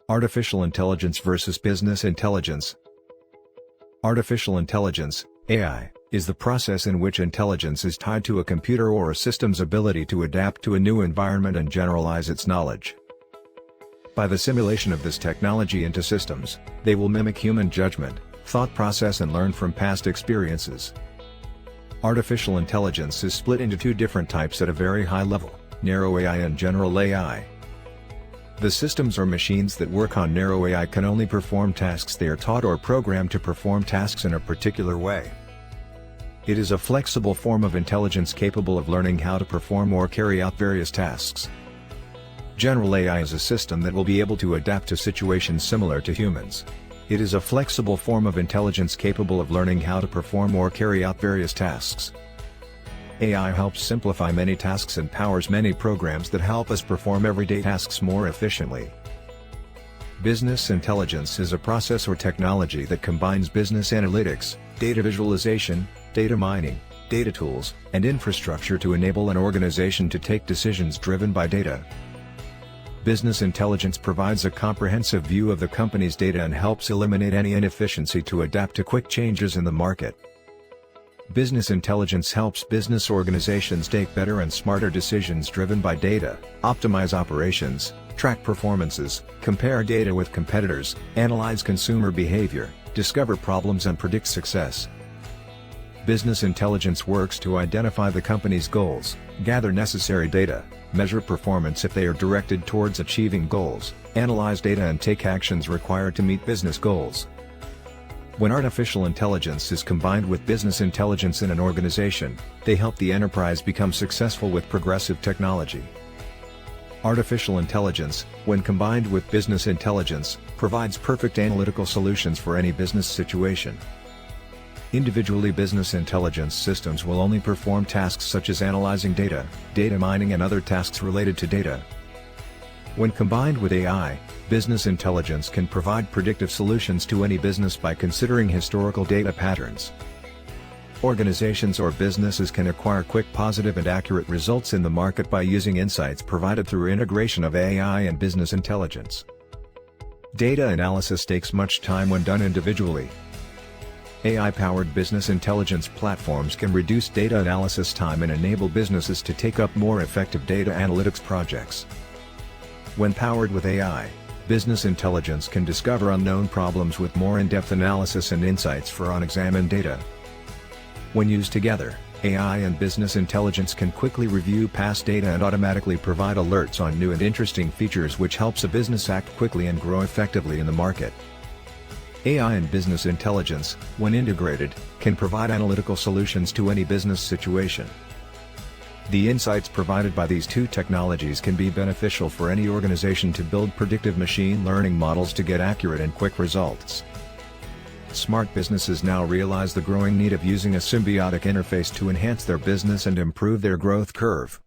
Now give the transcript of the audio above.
Artificial intelligence versus business intelligence. Artificial intelligence, AI, is the process in which intelligence is tied to a computer or a system's ability to adapt to a new environment and generalize its knowledge. By the simulation of this technology into systems, they will mimic human judgment, thought process and learn from past experiences. Artificial intelligence is split into two different types at a very high level: narrow AI and general AI. The systems or machines that work on narrow AI can only perform tasks they are taught or programmed to perform tasks in a particular way. It is a flexible form of intelligence capable of learning how to perform or carry out various tasks. General AI is a system that will be able to adapt to situations similar to humans. It is a flexible form of intelligence capable of learning how to perform or carry out various tasks. AI helps simplify many tasks and powers many programs that help us perform everyday tasks more efficiently. Business intelligence is a process or technology that combines business analytics, data visualization, data mining, data tools, and infrastructure to enable an organization to take decisions driven by data. Business intelligence provides a comprehensive view of the company's data and helps eliminate any inefficiency to adapt to quick changes in the market. Business intelligence helps business organizations take better and smarter decisions driven by data, optimize operations, track performances, compare data with competitors, analyze consumer behavior, discover problems and predict success. Business intelligence works to identify the company's goals, gather necessary data, measure performance if they are directed towards achieving goals, analyze data and take actions required to meet business goals. When artificial intelligence is combined with business intelligence in an organization, they help the enterprise become successful with progressive technology. Artificial intelligence, when combined with business intelligence, provides perfect analytical solutions for any business situation. Individually, business intelligence systems will only perform tasks such as analyzing data, data mining and other tasks related to data. When combined with AI, business intelligence can provide predictive solutions to any business by considering historical data patterns. Organizations or businesses can acquire quick, positive and accurate results in the market by using insights provided through integration of AI and business intelligence. Data analysis takes much time when done individually. AI-powered business intelligence platforms can reduce data analysis time and enable businesses to take up more effective data analytics projects. When powered with AI, business intelligence can discover unknown problems with more in-depth analysis and insights for unexamined data. When used together, AI and business intelligence can quickly review past data and automatically provide alerts on new and interesting features, which helps a business act quickly and grow effectively in the market. AI and business intelligence, when integrated, can provide analytical solutions to any business situation. The insights provided by these two technologies can be beneficial for any organization to build predictive machine learning models to get accurate and quick results. Smart businesses now realize the growing need of using a symbiotic interface to enhance their business and improve their growth curve.